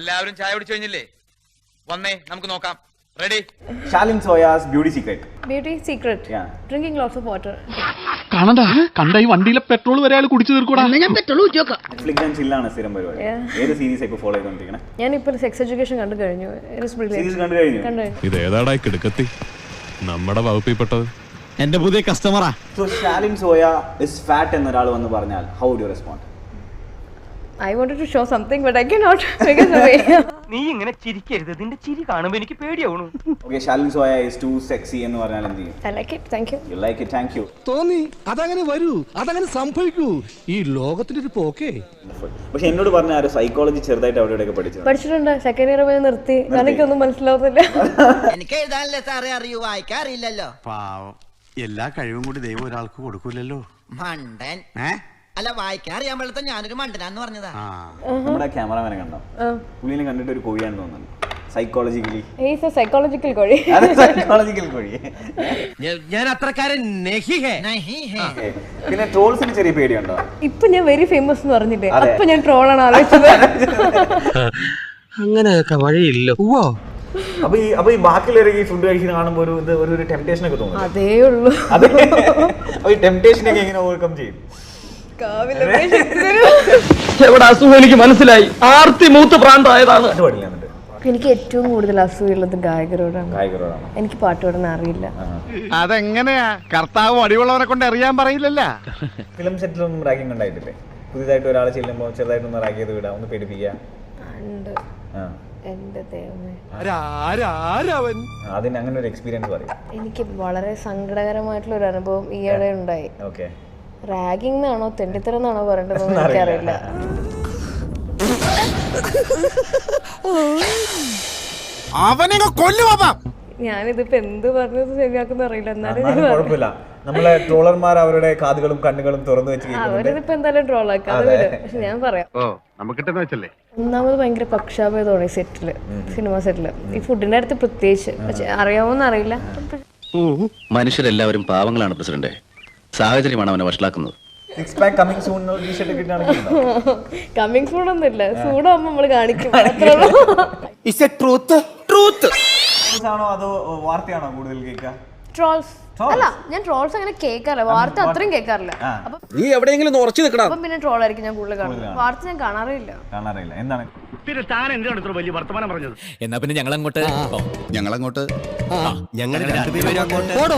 എല്ലാവരും ചായ കുടിച്ചു കഴിഞ്ഞില്ലേ? വന്നേ നമുക്ക് നോക്കാം. Ready? Shalin Soya's beauty secret. Beauty secret. Yeah. Drinking lots of water. കാണണ്ട കണ്ട ഈ വണ്ടിയിലെ പെട്രോൾ വരെ അയാൾ കുടിച്ചു തീർക്കൂടാ. Netflix and chill ആണ് സ്ഥിരം പരിപാടി. ഏത് സീരീസ് ഇപ്പോൾ ഫോളോ ചെയ്തോണ്ടിരിക്കണേ? ഞാൻ ഇപ്പോൾ സെക്സ് എഡ്യൂക്കേഷൻ കണ്ടു കഴിഞ്ഞു. സീരീസ് കണ്ടു കഴിഞ്ഞു. ഇത് ഏതാടാ കിടക്കത്തി നമ്മുടെ വകുപ്പിൽപ്പെട്ടത്? എന്റെ പുതിയ കസ്റ്റമറാ. So Shalin Soya is fat എന്നൊരാൾ വന്ന് പറഞ്ഞാൽ how would you respond? I wanted to show something but I cannot because away. നീ ഇങ്ങനെ ചിരിക്കരുത്. നിന്റെ ചിരി കാണുമ്പോൾ എനിക്ക് പേടിയാവണു. Okay, Shalin Soya is too sexy എന്ന് പറഞ്ഞാൽ എന്ത് ചെയ്യും? I like it. Thank you. You like it, thank you. തോന്നി അതങ്ങനെ വരൂ, അതങ്ങനെ സംഭവിക്കൂ. ഈ ലോകത്തിന്റെ ഒരു പോക്കേ. പക്ഷെ എന്നോട് പറഞ്ഞ ആ ഒരു സൈക്കോളജി ചെറുതായിട്ട് അവിടെ ഇവിടെയൊക്കെ പഠിച്ചു. പഠിച്ചിട്ടുണ്ട്. സെക്കൻഡ് ഇയർ പോയി നിർത്തി. എനിക്കൊന്നും മനസ്സിലാവുന്നില്ല. എനിക്ക് എഴുതാനല്ലേ സാറേ അറിയൂ, വായിക്കാറില്ലല്ലോ. പാവം, എല്ലാ കഴിവും കൂടി ദൈവം ഒരാൾക്ക് കൊടുക്കൂലല്ലോ. മണ്ടൻ. അല്ല, വായിക്കാൻ അറിയാൻ പാടില്ല, ഞാനൊരു മണ്ടനാന്ന് പറഞ്ഞതാ. നമ്മുടെ ക്യാമറമാനെ കണ്ടോ? പുള്ളിനെ കണ്ടിട്ട് ഒരു കോഴിയാണെന്ന് തോന്നുന്നു. സൈക്കോളജിക്കലി He's a psychological കോഴി. സൈക്കോളജിക്കൽ കോഴി. ഞാൻ അത്രക്കാരൻ പിന്നെ ട്രോൾസിന് ചെറിയ പേടിയുണ്ടോ? ഇപ്പൊ ഞാൻ വെരി ഫേമസ് എന്ന് പറഞ്ഞില്ലേ, അപ്പൊ ഞാൻ ട്രോളാണ് ആലോചിച്ചത്. അങ്ങനെയൊക്കെ വഴിയില്ല. അപ്പൊ ഈ ബാക്കിയുള്ളവരൊക്കെ ഈ ഫുഡ് കഴിക്കുന്ന കാണുമ്പോൾ ഒരു ടെംപ്ടേഷൻ ഒക്കെ തോന്നും. അതേ ഉള്ളൂ. അപ്പൊ ഈ ടെംപ്ടേഷൻ ഒക്കെ എങ്ങനെ ഓവർകം ചെയ്യും? എവിടെ അസുഖം എനിക്ക് മനസ്സിലായി. ആർത്തി മൂത്ത് പ്രാന്തായതാണ്. എനിക്ക് ഏറ്റവും കൂടുതൽ അസൂയുള്ളത് ഗായകരോടാണ്. എനിക്ക് പാട്ട് പാടാൻ അറിയില്ല. അതെങ്ങനെയാ? കർത്താവ് അടിയുള്ളവരെ കൊണ്ട് അറിയാൻ പറയില്ലല്ലോ. ഫിലിം സെറ്റിലൊന്നും റാഗിങ് ഉണ്ടായിട്ടില്ലേ? പുതിയതായിട്ട് ഒരാൾ ചെല്ലുമ്പോൾ ചെറുതായിട്ടൊന്ന് റാഗ് ചെയ്ത് വിടാം, ഒന്ന് പേടിപ്പിക്കുക. എന്റെ ദൈവമേ, അതിന് അങ്ങനെ ഒരു എക്സ്പീരിയൻസ് പറയും. എനിക്ക് വളരെ സങ്കടകരമായിട്ടുള്ള ഒരു അനുഭവം ഈയിടെ ഉണ്ടായി. ഓക്കെ, റാഗിംഗ് എന്നാണോ തെണ്ടിത്തരം എന്നാണോ പറയേണ്ടതെന്ന് എനിക്കറിയില്ല. ഞാനിതിപ്പോ എന്ത് പറഞ്ഞത് ശരിയാക്കുന്ന അറിയില്ല. എന്നാലും കുഴപ്പമില്ല, നമ്മളെ ട്രോളർമാർ അവരുടെ കാതുകളും കണ്ണുകളും തുറന്നു വെച്ച് അവരിതിപ്പോ എന്തായാലും ട്രോൾ ആക്കാതെ. പക്ഷെ ഞാൻ പറയാം, ഒന്നാമത് ഭയങ്കര പക്ഷാഭേദമാണ് ഈ സെറ്റില്, സിനിമ സെറ്റില്. ഈ ഫുഡിന്റെ അടുത്ത് പ്രത്യേകിച്ച്. പക്ഷെ അറിയാമോന്ന് അറിയില്ല. മനുഷ്യരെല്ലാവരും പാവങ്ങളാണ് പ്രസിഡന്റ്. സാഹചര്യമാണ് അവനെ വഷളാക്കുന്നത്. കമ്മിങ് സൂൺ ഒന്നുമില്ല. സൂടാകുമ്പോ നമ്മള് കാണിക്കും. അതോ വാർത്തയാണോ കൂടുതൽ കേൾക്കുക? ട്രോൾസ് അല്ല, ഞാൻ ട്രോൾസ് അങ്ങനെ കേൾക്കാറില്ല. വാർത്ത അത്രയും കേൾക്കാറില്ല. നീ എവിടെയെങ്കിലും ഉറച്ചു നിൽക്കണം. അപ്പം പിന്നെ ട്രോൾ ആയിരിക്കും ഞാൻ കൂടുതൽ കാണുന്നത്. വാർത്ത ഞാൻ കാണാറില്ല. എന്താണ് പിന്നെ താൻ എന്തിനാണ് ഇത്ര വലിയ വർത്തമാനം പറഞ്ഞത്? എന്നാ പിന്നെ ഞങ്ങളങ്ങോട്ട് ഞങ്ങൾ രണ്ടുപേരും അങ്ങോട്ട് ഓടോ